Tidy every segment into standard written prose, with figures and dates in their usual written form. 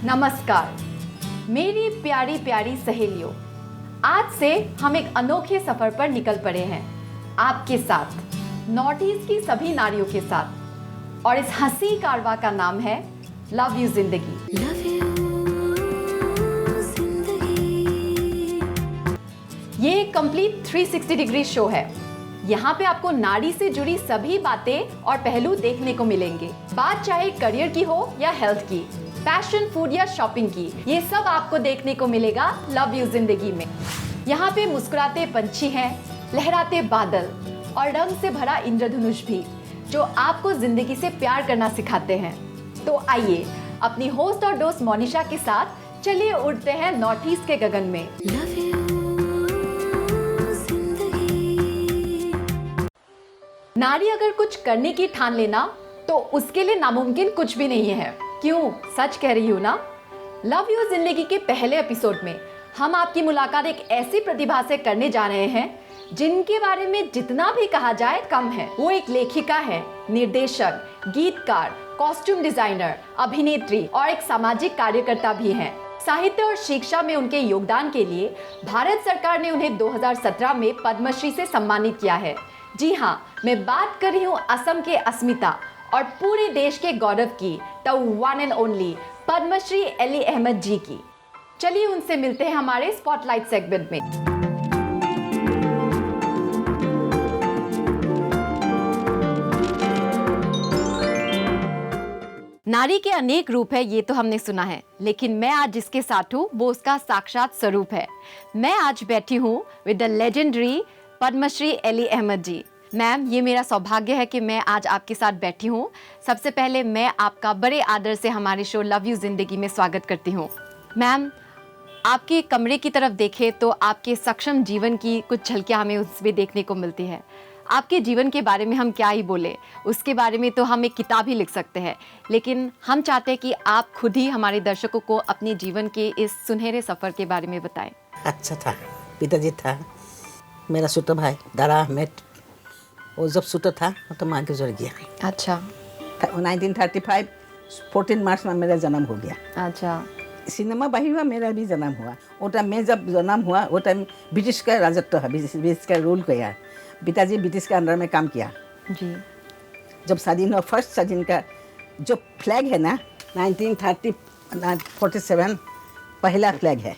नमस्कार मेरी प्यारी प्यारी सहेलियों, आज से हम एक अनोखे सफर पर निकल पड़े हैं आपके साथ, नॉर्थ ईस्ट की सभी नारियों के साथ। और इस हंसी कारवां का नाम है लव यू जिंदगी। ये एक कंप्लीट 360 डिग्री शो है। यहाँ पे आपको नारी से जुड़ी सभी बातें और पहलू देखने को मिलेंगे। बात चाहे करियर की हो या हेल्थ की, फैशन, फूड या शॉपिंग की, ये सब आपको देखने को मिलेगा लव यू जिंदगी में। यहाँ पे मुस्कुराते पंछी हैं, लहराते बादल और रंग से भरा इंद्रधनुष भी, जो आपको जिंदगी से प्यार करना सिखाते हैं। तो आइए अपनी होस्ट और दोस्त मोनिशा के साथ चलिए उड़ते हैं नॉर्थ ईस्ट के गगन में। नारी अगर कुछ करने की ठान लेना तो उसके लिए नामुमकिन कुछ भी नहीं है। क्यों, सच कह रही हूँ ना। लव यू जिंदगी के पहले एपिसोड में हम आपकी मुलाकात एक ऐसी प्रतिभा से करने जा रहे हैं जिनके बारे में जितना भी कहा जाए कम है। वो एक लेखिका है, निर्देशक, गीतकार, कॉस्ट्यूम डिजाइनर, अभिनेत्री और एक सामाजिक कार्यकर्ता भी हैं। साहित्य और शिक्षा में उनके योगदान के लिए भारत सरकार ने उन्हें 2017 में पद्मश्री से सम्मानित किया है। जी हाँ, मैं बात कर रही हूँ असम के अस्मिता और पूरे देश के गौरव की, the one and only Padmashri Ali Ahmad ji की। चलिए उनसे मिलते हैं हमारे स्पॉटलाइट सेगमेंट में। नारी के अनेक रूप है, ये तो हमने सुना है, लेकिन मैं आज जिसके साथ हूँ वो उसका साक्षात स्वरूप है। मैं आज बैठी हूँ with the legendary Padmashri Ali Ahmad ji. Ma'am, ये मेरा सौभाग्य है कि मैं आज आपके साथ बैठी हूँ। सबसे पहले मैं आपका बड़े आदर से हमारे शो लव यू जिंदगी में स्वागत करती हूँ। मैम, आपके कमरे की तरफ देखें तो आपके सक्षम जीवन की कुछ झलकियाँ हमें उसमें देखने को मिलती है। आपके जीवन के बारे में हम क्या ही बोले, उसके बारे में तो हम एक किताब ही लिख सकते हैं, लेकिन हम चाहते हैं कि आप खुद ही हमारे दर्शकों को अपने जीवन के इस सुनहरे सफ़र के बारे में बताएं। अच्छा था, पिताजी था, मेरा छोटा भाई दारा अहमद, वो जब छोटा था तो माँ गुजर गया। अच्छा। 1935 14 मार्च में मेरा जन्म हो गया। अच्छा। सिनेमा बाहर हुआ, मेरा भी जन्म हुआ। वो टाइम मैं जब जन्म हुआ वो टाइम ब्रिटिश का राजत्व है, ब्रिटिश का रूल किया। पिताजी ब्रिटिश के अंडर में काम किया जी। जब स्वाधीन हुआ, फर्स्ट स्वाधीन का जो फ्लैग है ना 1947 पहला फ्लैग है।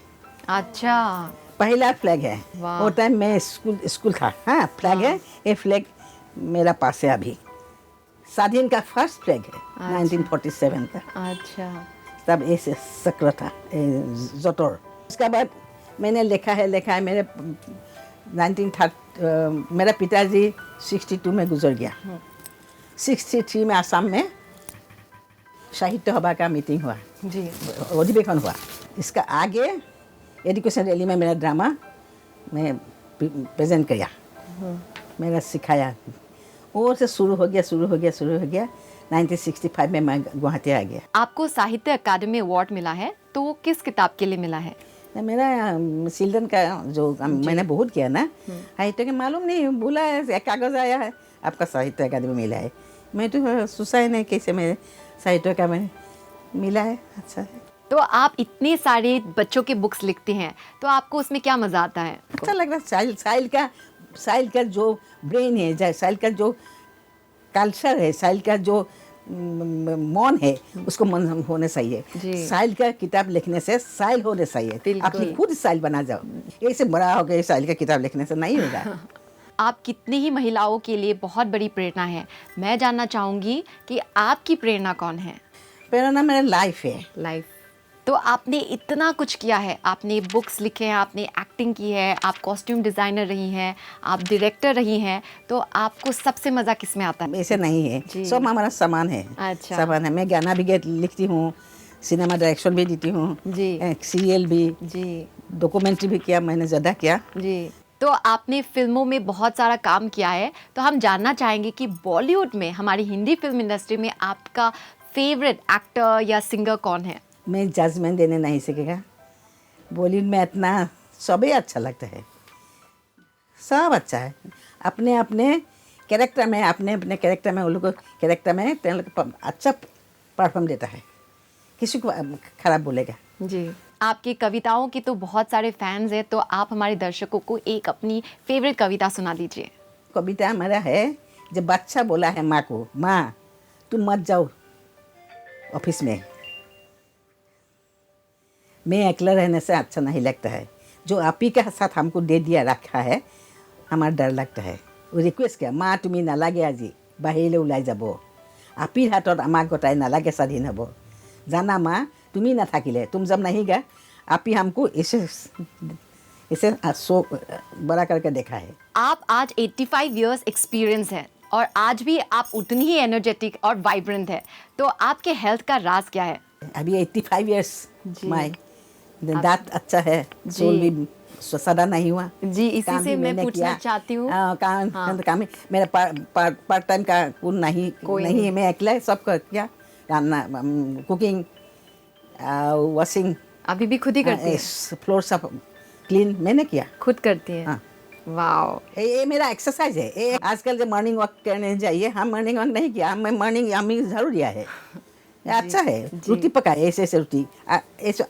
अच्छा, पहला फ्लैग है। वो टाइम मैं स्कूल था। हाँ, फ्लैग है, ये फ्लैग मेरा पास है अभी। स्वाधीन का फर्स्ट फ्लैग है। अच्छा। 1947 का। अच्छा। तब ऐसे सक्र था जोटर। उसके बाद मैंने लिखा है मेरे 1930 मेरा पिताजी 62 में गुजर गया। 63 में आसाम में साहित्य सभा का मीटिंग हुआ जी, अधिवेशन हुआ। इसका आगे एजुकेशन रैली में मेरा ड्रामा मैं प्रेजेंट किया, मेरा सिखाया। और से शुरू हो गया 1965 में मैं गुवाहाटी आ गया। आपको साहित्य अकादमी अवार्ड मिला है, तो वो किस किताब के लिए मिला है? मेरा चिल्ड्रन का जो मैंने बहुत किया ना साहित्य के, मालूम नहीं, भूला है, एक कागज़ आया है आपका साहित्य अकादमी मिला है। मैं तो सोचा ही नहीं कैसे मेरे साहित्य का मैंने मिला है। अच्छा है। तो आप इतने सारे बच्चों के बुक्स लिखते हैं, तो आपको उसमें क्या मज़ा आता है? अच्छा लग रहा है। साहिल का जो ब्रेन है, साहिल का जो कल्चर है, साहिल का जो मौन है, उसको मन होने चाहिए। साहिल का किताब लिखने से साहिल होने चाहिए। अपनी खुद साहिल बना जाओ, ऐसे बड़ा हो गया साहिल का किताब लिखने से नहीं होगा। आप कितनी ही महिलाओं के लिए बहुत बड़ी प्रेरणा है। मैं जानना चाहूँगी कि आपकी प्रेरणा कौन है? प्रेरणा मेरा लाइफ है। लाइफ। तो आपने इतना कुछ किया है, आपने बुक्स लिखे हैं, आपने एक्टिंग की है, आप कॉस्ट्यूम डिज़ाइनर रही हैं, आप डायरेक्टर रही हैं, तो आपको सबसे मज़ा किस में आता है? ऐसे नहीं है, सब हमारा सामान है। अच्छा। सामान है। मैं गाना भी लिखती हूँ, सिनेमा डायरेक्शन भी देती हूँ जी, सीरियल भी जी, डॉक्यूमेंट्री भी किया मैंने, ज़्यादा किया जी। तो आपने फिल्मों में बहुत सारा काम किया है, तो हम जानना चाहेंगे कि बॉलीवुड में, हमारी हिंदी फिल्म इंडस्ट्री में आपका फेवरेट एक्टर या सिंगर कौन है? मैं जजमेंट देने नहीं सकेगा। बॉलीवुड में इतना सभी अच्छा लगता है, सब अच्छा है। अपने अपने कैरेक्टर में, अपने अपने कैरेक्टर में, उन लोग को कैरेक्टर में अच्छा परफॉर्म देता है। किसी को खराब बोलेगा। जी, आपकी कविताओं के तो बहुत सारे फैंस हैं, तो आप हमारे दर्शकों को एक अपनी फेवरेट कविता सुना दीजिए। कविता हमारा है, जब बच्चा बोला है माँ को, माँ तुम मत जाओ ऑफिस में, मैं अकेला रहने से अच्छा नहीं लगता है, जो आप ही के साथ हमको दे दिया रखा है, हमारा डर लगता है। वो रिक्वेस्ट किया, माँ तुम्हें नालागे আজি বাহিৰলৈ ওলাই যাব, আপিৰ হাতত আমাক গতাই নালাগে স্বাধীন হ'ব, জানা माँ तुम्हें नाথাকিলে, तुम जब नहीं गए आप ही हमको इसे सो बड़ा करके देखा है। आप आज 85 इयर्स एक्सपीरियंस है और आज भी आप उतनी ही एनर्जेटिक और वाइब्रेंट है, तो आपके हेल्थ का राज क्या है? अभी 85 इयर्स जी। माय दांत अच्छा है, सोल भी सदा नहीं हुआ जी, इसी काम से भी मैं मैंने पूछना किया। चाहती हूँ। काम मेरा पार्ट टाइम का कोई नहीं है, मैं अकेला सब कर किया, रान्ना कुकिंग वॉशिंग अभी भी खुद ही करती है? फ्लोर सब क्लीन मैंने किया, खुद करती है। हाँ। वाओ, ये मेरा एक्सरसाइज है। ये आजकल जो मॉर्निंग वॉक करने जाइए, हम मॉर्निंग वॉक नहीं किया, मैं मॉर्निंग हमें जरूर किया है। ये अच्छा है, रोटी पकाए ऐसे रोटी, ऐसे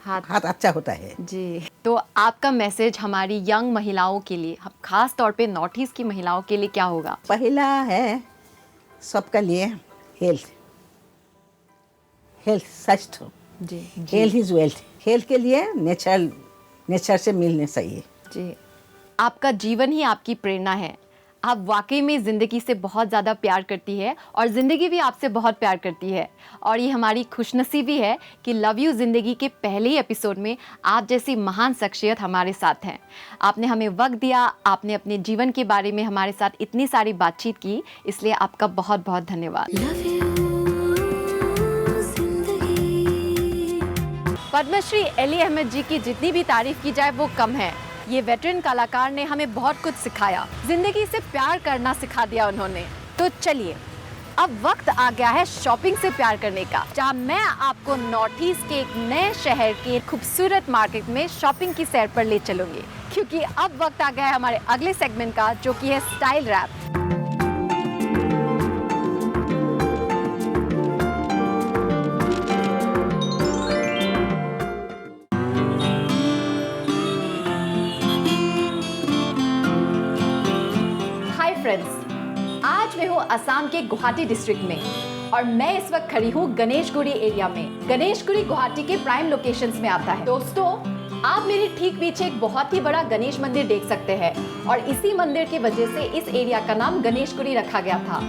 हाथ अच्छा होता है। जी, तो आपका मैसेज हमारी यंग महिलाओं के लिए, खास तौर पे नॉर्थ ईस्ट की महिलाओं के लिए क्या होगा? पहला है सबका लिए हेल्थ, स्वास्थ्य, जी हेल्थ इज वेल्थ। हेल्थ के लिए नेचर से मिलने चाहिए। जी, आपका जीवन ही आपकी प्रेरणा है। आप वाकई में ज़िंदगी से बहुत ज़्यादा प्यार करती है और ज़िंदगी भी आपसे बहुत प्यार करती है, और ये हमारी खुशनसीबी है कि लव यू ज़िंदगी के पहले ही एपिसोड में आप जैसी महान शख्सियत हमारे साथ हैं। आपने हमें वक्त दिया, आपने अपने जीवन के बारे में हमारे साथ इतनी सारी बातचीत की, इसलिए आपका बहुत बहुत धन्यवाद। पद्मश्री एली अहमद जी की जितनी भी तारीफ की जाए वो कम है। ये वेटरन कलाकार ने हमें बहुत कुछ सिखाया, जिंदगी से प्यार करना सिखा दिया उन्होंने। तो चलिए, अब वक्त आ गया है शॉपिंग से प्यार करने का, जहाँ मैं आपको नॉर्थ ईस्ट के एक नए शहर के खूबसूरत मार्केट में शॉपिंग की सैर पर ले चलूंगी, क्योंकि अब वक्त आ गया है हमारे अगले सेगमेंट का, जो कि है स्टाइल रैप। फ्रेंड्स, आज मैं हूँ असम के गुवाहाटी डिस्ट्रिक्ट में और मैं इस वक्त खड़ी हूँ गणेशगुड़ी एरिया में। गणेशगुड़ी गुवाहाटी के प्राइम लोकेशंस में आता है। दोस्तों, आप मेरे ठीक पीछे एक बहुत ही बड़ा गणेश मंदिर देख सकते हैं, और इसी मंदिर की वजह से इस एरिया का नाम गणेशगुड़ी रखा गया था।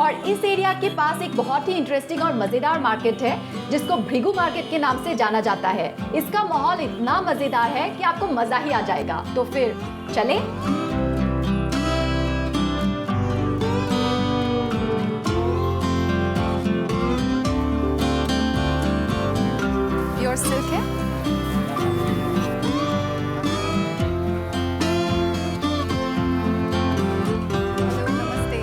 और इस एरिया के पास एक बहुत ही इंटरेस्टिंग और मजेदार मार्केट है, जिसको भृगु मार्केट के नाम से जाना जाता है। इसका माहौल इतना मजेदार है कि आपको मजा ही आ जाएगा। तो फिर चले। प्योर सिल्क है। नमस्ते।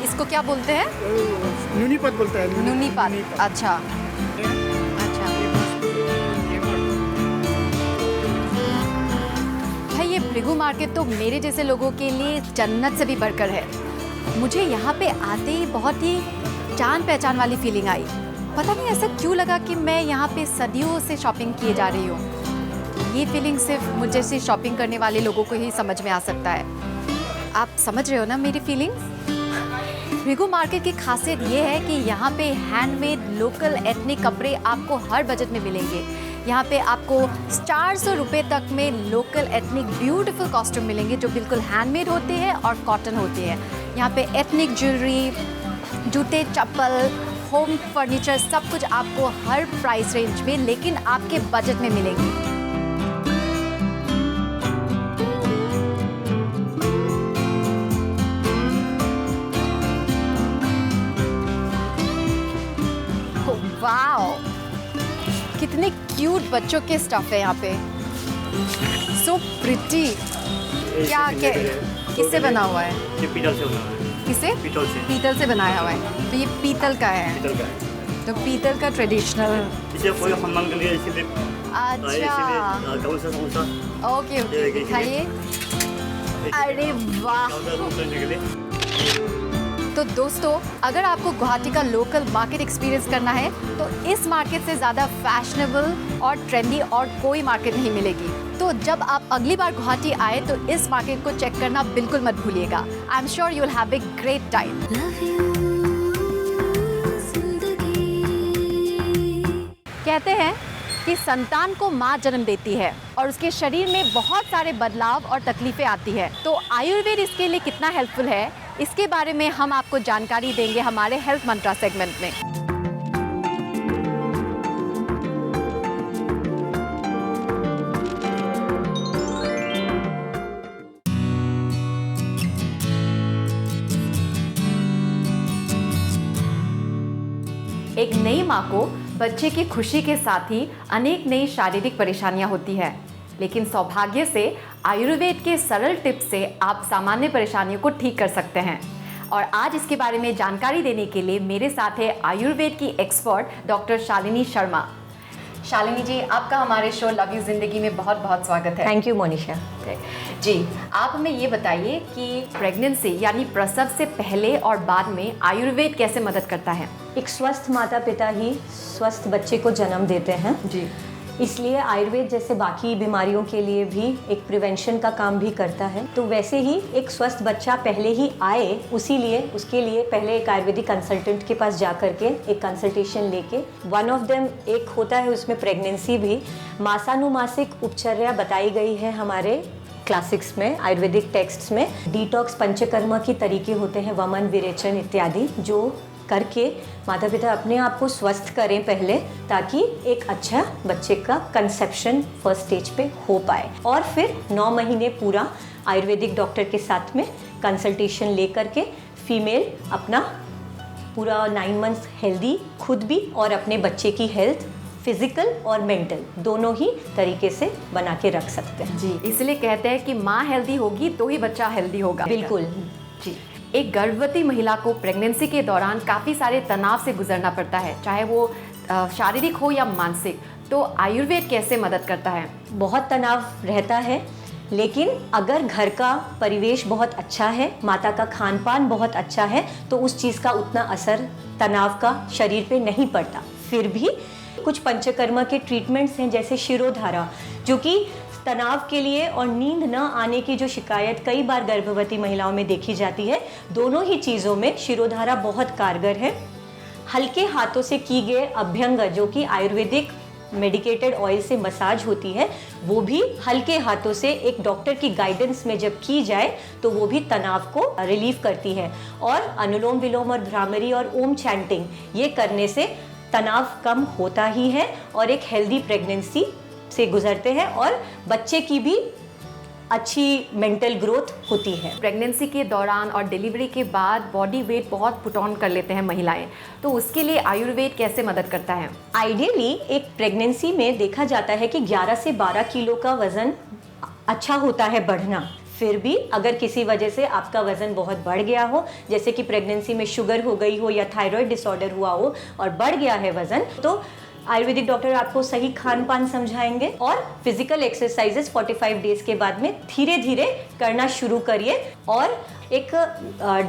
इसको क्या बोलते हैं? नुनीपत बोलते हैं। नुनीपत। अच्छा। ये भृगु मार्केट तो मेरे जैसे लोगों के लिए जन्नत से भी बढ़कर है। मुझे यहाँ पे आते ही बहुत ही जान पहचान वाली फीलिंग आई। पता नहीं ऐसा क्यों लगा कि मैं यहाँ पे सदियों से शॉपिंग किए जा रही हूँ। ये फीलिंग सिर्फ मुझे से शॉपिंग करने वाले लोगों को ही समझ में आ सकता है। आप समझ रहे हो ना मेरी फीलिंग्स? भृगु मार्केट की खासियत ये है कि यहाँ पे हैंडमेड लोकल एथनिक कपड़े आपको हर बजट में मिलेंगे। यहाँ पे आपको 400 रुपये तक में लोकल एथनिक ब्यूटीफुल कॉस्ट्यूम मिलेंगे, जो बिल्कुल हैंडमेड होते हैं और कॉटन होते हैं। यहाँ पे एथनिक ज्वेलरी, जूते, चप्पल, होम फर्नीचर, सब कुछ आपको हर प्राइस रेंज में, लेकिन आपके बजट में मिलेंगे। वाओ, कितने क्यूट बच्चों के स्टफ है यहाँ पे। So pretty. क्या किससे बना हुआ है? ये पीतल से बना हुआ है। किसे? पीतल से। पीतल से बनाया हुआ है। तो ये पीतल का है। पीतल का है। तो पीतल का ट्रेडिशनल इसे कोई सम्मान के लिए इसीलिए अच्छा कौन सा ओके ओके दिखाइए। अरे वाह। करने के लिए। तो दोस्तों, अगर आपको गुवाहाटी का लोकल मार्केट एक्सपीरियंस करना है तो इस मार्केट से ज़्यादा फैशनेबल और ट्रेंडी और कोई मार्केट नहीं मिलेगी। तो जब आप अगली बार गुवाहाटी आए तो इस मार्केट को चेक करना बिल्कुल मत भूलिएगा। I am sure you will have a great time. कहते हैं कि संतान को माँ जन्म देती है और उसके शरीर में बहुत सारे बदलाव और तकलीफें आती है। तो आयुर्वेद इसके लिए कितना हेल्पफुल है, इसके बारे में हम आपको जानकारी देंगे हमारे हेल्थ मंत्रा सेगमेंट में। एक नई माँ को बच्चे की खुशी के साथ ही अनेक नई शारीरिक परेशानियां होती है, लेकिन सौभाग्य से आयुर्वेद के सरल टिप्स से आप सामान्य परेशानियों को ठीक कर सकते हैं। और आज इसके बारे में जानकारी देने के लिए मेरे साथ है आयुर्वेद की एक्सपर्ट डॉक्टर शालिनी शर्मा। शालिनी जी, आपका हमारे शो लव यू जिंदगी में बहुत बहुत स्वागत है। थैंक यू मोनिशा जी। आप हमें ये बताइए कि प्रेगनेंसी यानी प्रसव से पहले और बाद में आयुर्वेद कैसे मदद करता है। एक स्वस्थ माता पिता ही स्वस्थ बच्चे को जन्म देते हैं जी, इसलिए आयुर्वेद जैसे बाकी बीमारियों के लिए भी एक प्रिवेंशन का काम भी करता है। तो वैसे ही एक स्वस्थ बच्चा पहले ही आए उसके लिए पहले एक आयुर्वेदिक कंसल्टेंट के पास जा करके एक कंसल्टेशन लेके वन ऑफ देम एक होता है उसमें प्रेगनेंसी भी मासानुमासिक उपचर्या बताई गई है हमारे क्लासिक्स में आयुर्वेदिक टेक्स्ट्स में। डिटॉक्स पंचकर्मा की तरीके होते हैं, वमन विरेचन इत्यादि, जो करके माता पिता अपने आप को स्वस्थ करें पहले, ताकि एक अच्छा बच्चे का कंसेप्शन फर्स्ट स्टेज पे हो पाए। और फिर 9 महीने पूरा आयुर्वेदिक डॉक्टर के साथ में कंसल्टेशन ले करके फीमेल अपना पूरा 9 मंथ्स हेल्दी खुद भी और अपने बच्चे की हेल्थ फिजिकल और मेंटल दोनों ही तरीके से बना के रख सकते हैं। जी, इसलिए कहते हैं कि माँ हेल्दी होगी तो ही बच्चा हेल्दी होगा। बिल्कुल जी। एक गर्भवती महिला को प्रेगनेंसी के दौरान काफ़ी सारे तनाव से गुजरना पड़ता है, चाहे वो शारीरिक हो या मानसिक। तो आयुर्वेद कैसे मदद करता है? बहुत तनाव रहता है, लेकिन अगर घर का परिवेश बहुत अच्छा है, माता का खान पान बहुत अच्छा है, तो उस चीज़ का उतना असर तनाव का शरीर पे नहीं पड़ता। फिर भी कुछ पंचकर्मा के ट्रीटमेंट्स हैं जैसे शिरोधारा, जो कि तनाव के लिए और नींद न आने की जो शिकायत कई बार गर्भवती महिलाओं में देखी जाती है, दोनों ही चीज़ों में शिरोधारा बहुत कारगर है। हल्के हाथों से की गए अभ्यंग, जो कि आयुर्वेदिक मेडिकेटेड ऑयल से मसाज होती है, वो भी हल्के हाथों से एक डॉक्टर की गाइडेंस में जब की जाए तो वो भी तनाव को रिलीव करती है। और अनुलोम विलोम और भ्रामरी और ओम चैंटिंग ये करने से तनाव कम होता ही है और एक हेल्दी प्रेगनेंसी से गुजरते हैं और बच्चे की भी अच्छी मेंटल ग्रोथ होती है। प्रेगनेंसी के दौरान और डिलीवरी के बाद बॉडी वेट बहुत पुट ऑन कर लेते हैं महिलाएं, तो उसके लिए आयुर्वेद कैसे मदद करता है? आइडियली एक प्रेगनेंसी में देखा जाता है कि 11 से 12 किलो का वजन अच्छा होता है बढ़ना। फिर भी अगर किसी वजह से आपका वजन बहुत बढ़ गया हो, जैसे कि प्रेगनेंसी में शुगर हो गई हो या थायराइड डिसऑर्डर हुआ हो और बढ़ गया है वजन, तो आयुर्वेदिक डॉक्टर आपको सही खान पान समझाएंगे और फिजिकल एक्सरसाइजेस 45 डेज के बाद में धीरे धीरे करना शुरू करिए। और एक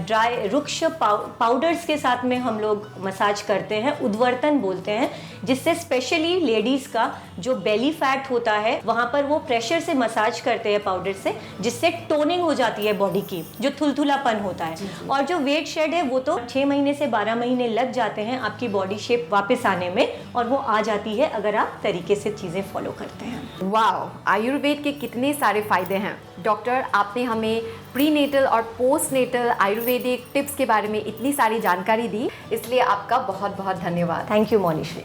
ड्राई रुक्ष पाउडर्स के साथ में हम लोग मसाज करते हैं, उद्वर्तन बोलते हैं, जिससे स्पेशली लेडीज़ का जो बेली फैट होता है वहाँ पर वो प्रेशर से मसाज करते हैं पाउडर से, जिससे टोनिंग हो जाती है बॉडी की, जो थुलथुलापन होता है। और जो वेट शेड है वो तो 6 महीने से 12 महीने लग जाते हैं आपकी बॉडी शेप वापस आने में, और वो आ जाती है अगर आप तरीके से चीज़ें फॉलो करते हैं। वाह, आयुर्वेद के कितने सारे फायदे हैं। डॉक्टर, आपने हमें प्रीनेटल और पोस्टनेटल आयुर्वेदिक टिप्स के बारे में इतनी सारी जानकारी दी, इसलिए आपका बहुत बहुत धन्यवाद। Thank you Monishri.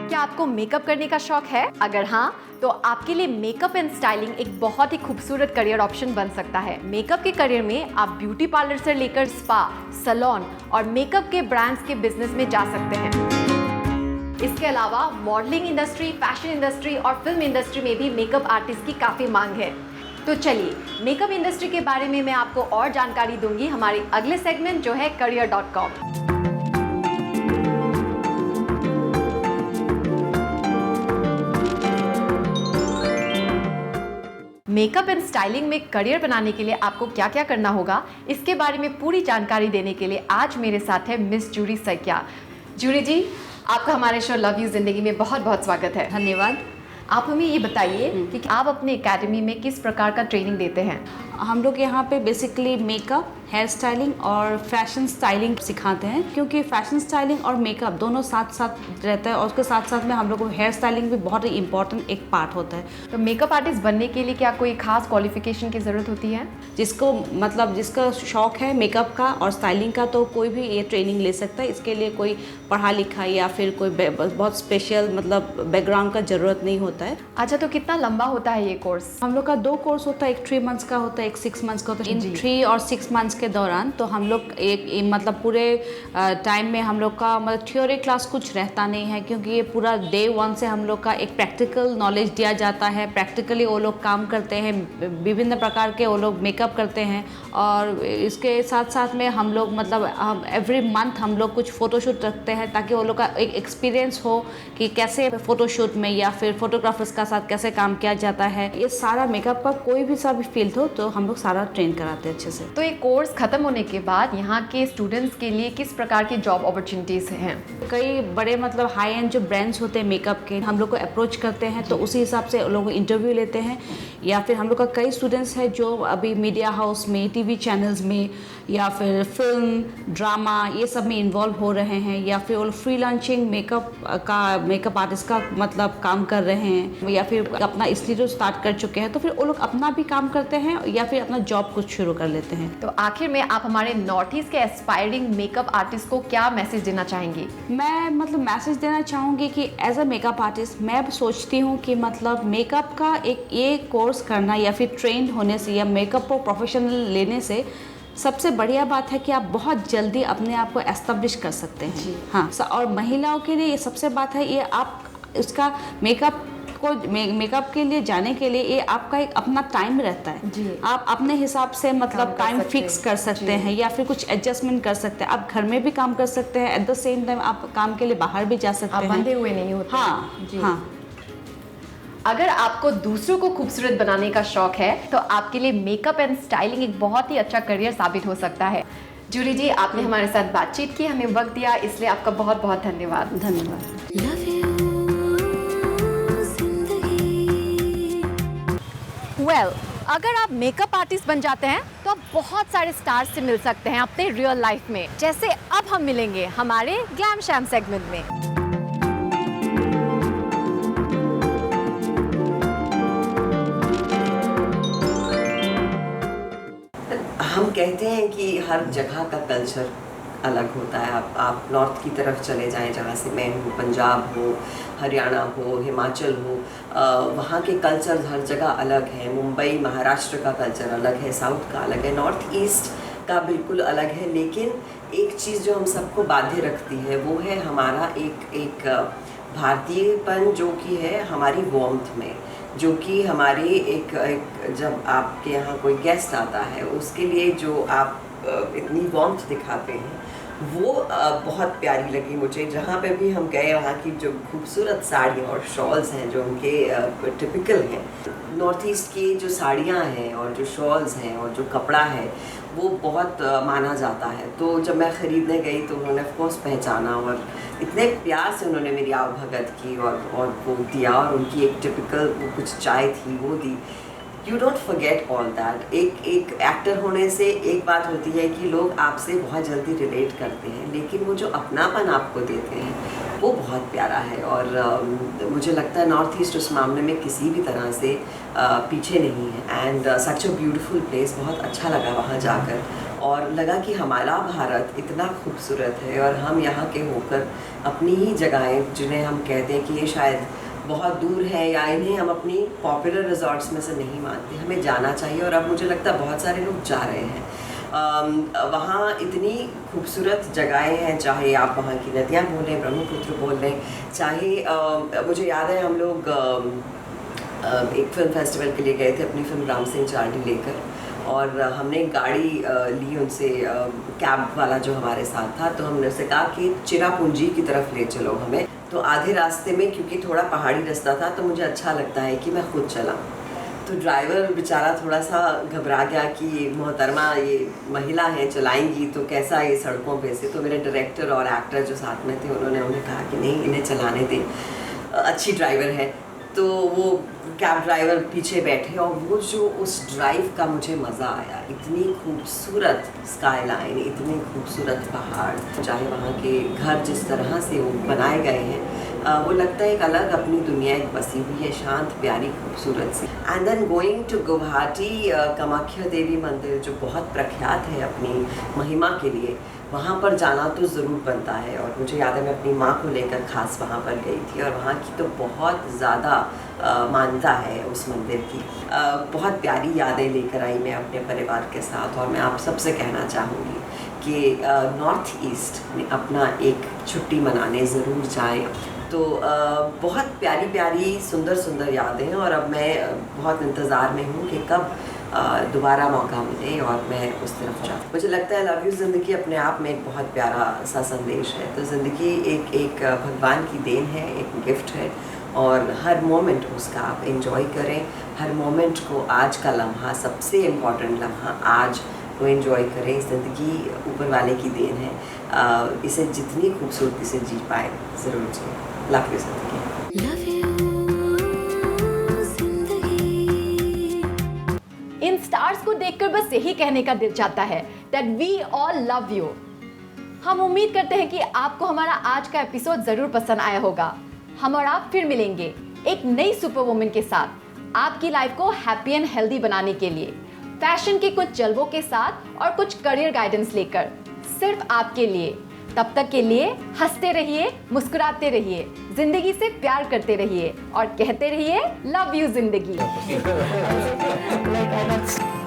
क्या आपको मेकअप करने का शौक है? अगर हाँ, तो आपके लिए मेकअप एंड स्टाइलिंग एक बहुत ही खूबसूरत करियर ऑप्शन बन सकता है। मेकअप के करियर में आप ब्यूटी पार्लर से लेकर स्पा, सैलून और मेकअप के ब्रांड्स के बिजनेस में जा सकते हैं। इसके अलावा मॉडलिंग इंडस्ट्री, फैशन इंडस्ट्री और फिल्म इंडस्ट्री में भी मेकअप आर्टिस्ट की काफ़ी मांग है। तो चलिए, मेकअप इंडस्ट्री के बारे में मैं आपको और जानकारी दूंगी हमारे अगले सेगमेंट जो है career.com। मेकअप एंड स्टाइलिंग में करियर बनाने के लिए आपको क्या क्या करना होगा, इसके बारे में पूरी जानकारी देने के लिए आज मेरे साथ है मिस जूरी सैकिया। जूरी जी, आपका हमारे शो लव यू जिंदगी में बहुत बहुत स्वागत है। धन्यवाद। आप हमें ये बताइए कि आप अपने एकेडमी में किस प्रकार का ट्रेनिंग देते हैं। हम लोग यहाँ पे बेसिकली मेकअप, हेयर स्टाइलिंग और फैशन स्टाइलिंग सिखाते हैं, क्योंकि फैशन स्टाइलिंग और मेकअप दोनों साथ साथ रहता है और उसके साथ साथ में हम लोग को हेयर स्टाइलिंग भी बहुत ही इंपॉर्टेंट एक पार्ट होता है। तो मेकअप आर्टिस्ट बनने के लिए क्या कोई खास क्वालिफिकेशन की ज़रूरत होती है? जिसको मतलब जिसका शौक है मेकअप का और स्टाइलिंग का, तो कोई भी ये ट्रेनिंग ले सकता है। इसके लिए कोई पढ़ा लिखा या फिर कोई बहुत स्पेशल मतलब बैकग्राउंड का ज़रूरत नहीं होता है। अच्छा, तो कितना लंबा होता है ये कोर्स? हम लोग का 2 कोर्स होता है, एक 3 मंथ्स का होता है, एक 6 मंथ्स का होता है। इन 3 और 6 मंथ्स के दौरान तो हम लोग एक मतलब पूरे टाइम में हम लोग का मतलब थ्योरी क्लास कुछ रहता नहीं है, क्योंकि ये पूरा डे 1 से हम लोग का एक प्रैक्टिकल नॉलेज दिया जाता है। प्रैक्टिकली वो लोग काम करते हैं, विभिन्न प्रकार के वो लोग मेकअप करते हैं और इसके साथ साथ में हम लोग मतलब एवरी मंथ हम लोग कुछ फ़ोटोशूट रखते हैं, ताकि वो लोग का एक एक्सपीरियंस हो कि कैसे फ़ोटोशूट में या फिर फोटोग्राफर्स का साथ कैसे काम किया जाता है। ये सारा मेकअप का कोई भी सा भी फील्ड हो तो हम लोग सारा ट्रेन कराते हैं अच्छे से। तो ये कोर्स खत्म होने के बाद यहाँ के स्टूडेंट्स के लिए किस प्रकार की जॉब अपॉर्चुनिटीज़ हैं? कई बड़े मतलब हाई एंड जो ब्रांड्स होते हैं मेकअप के, हम लोग को अप्रोच करते हैं, तो उसी हिसाब से लोग इंटरव्यू लेते हैं। या फिर हम लोग का कई स्टूडेंट्स हैं जो अभी मीडिया हाउस में, टीवी चैनल्स में या फिर फिल्म, ड्रामा ये सब में इन्वॉल्व हो रहे हैं, या फिर वो फ्रीलांसिंग मेकअप आर्टिस्ट का मतलब काम कर रहे हैं, या फिर अपना इंस्टीट्यूट स्टार्ट कर चुके हैं, तो फिर वो लोग अपना भी काम करते हैं या फिर अपना जॉब कुछ शुरू कर लेते हैं। तो आखिर में आप हमारे नॉर्थ ईस्ट के एस्पायरिंग मेकअप आर्टिस्ट को क्या मैसेज देना चाहेंगी? मैं मतलब मैसेज देना चाहूँगी कि एज अ मेकअप आर्टिस्ट मैं सोचती हूँ कि मतलब मेकअप का एक ये कोर्स करना या फिर ट्रेंड होने से या मेकअप को प्रोफेशनल लेने से सबसे बढ़िया बात है कि आप बहुत जल्दी अपने आप को एस्टेब्लिश कर सकते हैं। हाँ, और महिलाओं के लिए ये सबसे बात है, ये आप उसका मेकअप के लिए जाने के लिए ये आपका एक अपना टाइम रहता है जी। आप अपने हिसाब से मतलब टाइम फिक्स कर सकते हैं या फिर कुछ एडजस्टमेंट कर सकते हैं। आप घर में भी काम कर सकते हैं, एट द सेम टाइम आप काम के लिए बाहर भी जा सकते हैं, बंधे हुए नहीं होते। हाँ जी। हाँ। अगर आपको दूसरों को खूबसूरत बनाने का शौक है तो आपके लिए मेकअप एंड स्टाइलिंग एक बहुत ही अच्छा करियर साबित हो सकता है। जूरी जी, आपने हमारे साथ बातचीत की, हमें वक्त दिया, इसलिए आपका बहुत बहुत धन्यवाद। वेल, अगर आप मेकअप आर्टिस्ट बन जाते हैं तो आप बहुत सारे स्टार्स से मिल सकते हैं अपने रियल लाइफ में, जैसे अब हम मिलेंगे हमारे ग्लैम शैम सेगमेंट में। हम कहते हैं कि हर जगह का कल्चर अलग होता है। आप नॉर्थ की तरफ चले जाएं, जहाँ से मैं हूँ, पंजाब हो, हरियाणा हो, हिमाचल हो, वहाँ के कल्चर हर जगह अलग है। मुंबई, महाराष्ट्र का कल्चर अलग है, साउथ का अलग है, नॉर्थ ईस्ट का बिल्कुल अलग है। लेकिन एक चीज़ जो हम सबको बांधे रखती है वो है हमारा एक भारतीयपन, जो कि है हमारी वार्मथ में, जो कि हमारी एक जब आपके यहाँ कोई गेस्ट आता है उसके लिए जो आप इतनी वार्मथ दिखाते हैं वो बहुत प्यारी लगी मुझे। जहाँ पे भी हम गए वहाँ की जो खूबसूरत साड़ी और शॉल्स हैं जो उनके टिपिकल हैं, नॉर्थ ईस्ट की जो साड़ियाँ हैं और जो शॉल्स हैं और जो कपड़ा है वो बहुत माना जाता है। तो जब मैं ख़रीदने गई तो उन्होंने ऑफकोर्स पहचाना और इतने प्यार से उन्होंने मेरी आवभगत की और वो दिया, और उनकी एक टिपिकल वो कुछ चाय थी वो दी। You don't forget all that. एक एक्टर होने से एक बात होती है कि लोग आपसे बहुत जल्दी रिलेट करते हैं, लेकिन वो जो अपनापन आपको देते हैं वो बहुत प्यारा है। और मुझे लगता है नॉर्थ ईस्ट उस मामले में किसी भी तरह से पीछे नहीं है। And such a beautiful place, बहुत अच्छा लगा वहाँ जाकर, और लगा कि हमारा भारत इतना खूबसूरत है और हम यहाँ के होकर अपनी ही जगहें जिन्हें हम कहते हैं कि ये शायद बहुत दूर है या इन्हें हम अपनी पॉपुलर रिजॉर्ट्स में से नहीं मानते, हमें जाना चाहिए। और अब मुझे लगता है बहुत सारे लोग जा रहे हैं। वहाँ इतनी खूबसूरत जगहें हैं, चाहे आप वहाँ की नदियाँ बोल लें, ब्रह्मपुत्र बोल लें, चाहे मुझे याद है हम लोग एक फिल्म फेस्टिवल के लिए गए थे अपनी फिल्म राम सिंह चारडी लेकर, और हमने एक गाड़ी ली उनसे, कैब वाला जो हमारे साथ था, तो हमने उसे कहा कि चिरापुंजी की तरफ ले चलो हमें। तो आधे रास्ते में, क्योंकि थोड़ा पहाड़ी रास्ता था, तो मुझे अच्छा लगता है कि मैं खुद चलाऊँ। तो ड्राइवर बेचारा थोड़ा सा घबरा गया कि मोहतरमा ये महिला हैं, चलाएंगी तो कैसा ये सड़कों पे से। तो मेरे डायरेक्टर और एक्टर जो साथ में थे उन्होंने उन्हें कहा कि नहीं, इन्हें चलाने दें, अच्छी ड्राइवर है। तो वो कैब ड्राइवर पीछे बैठे, और वो जो उस ड्राइव का मुझे मज़ा आया, इतनी खूबसूरत स्काईलाइन, इतने खूबसूरत पहाड़, चाहे वहाँ के घर जिस तरह से वो बनाए गए हैं, वो लगता है एक अलग अपनी दुनिया एक बसी हुई है, शांत प्यारी खूबसूरत सी। And then going to Guwahati, Kamakhya Devi मंदिर जो बहुत प्रख्यात है अपनी महिमा के लिए, वहाँ पर जाना तो ज़रूर बनता है। और मुझे याद है मैं अपनी माँ को लेकर खास वहाँ पर गई थी, और वहाँ की तो बहुत ज़्यादा मान्यता है उस मंदिर की। बहुत प्यारी यादें लेकर आई मैं अपने परिवार के साथ, और मैं आप सबसे कहना चाहूँगी कि नॉर्थ ईस्ट में अपना एक छुट्टी मनाने ज़रूर जाएं। तो बहुत प्यारी प्यारी सुंदर सुंदर यादें हैं, और अब मैं बहुत इंतज़ार में हूँ कि कब दोबारा मौका मिले और मैं उस तरफ जाऊँ। मुझे लगता है लव यू ज़िंदगी अपने आप में एक बहुत प्यारा सा संदेश है। तो ज़िंदगी एक भगवान की देन है, एक गिफ्ट है, और हर मोमेंट उसका आप एंजॉय करें। हर मोमेंट को, आज का लम्हा, सबसे इम्पॉर्टेंट लम्हा आज को एंजॉय करें। ज़िंदगी ऊपर वाले की देन है, इसे जितनी खूबसूरती से जी पाए ज़रूर जिए। लव यू ज़िंदगी। इन स्टार्स को देखकर बस यही कहने का दिल चाहता है that we all love you. हम उम्मीद करते हैं कि आपको हमारा आज का एपिसोड जरूर पसंद आया होगा। हम और आप फिर मिलेंगे एक नई सुपर वुमन के साथ, आपकी लाइफ को हैप्पी एंड हेल्दी बनाने के लिए, फैशन के कुछ जलवों के साथ और कुछ करियर गाइडेंस लेकर, सिर्फ आपके लिए। तब तक के लिए हंसते रहिए, मुस्कुराते रहिए, जिंदगी से प्यार करते रहिए और कहते रहिए लव यू जिंदगी।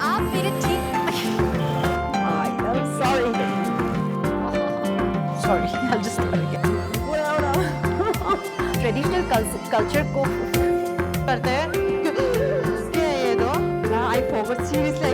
आप मेरे ट्रेडिशनल कल्चर को करते हैं। क्या है ये दो? I forgot seriously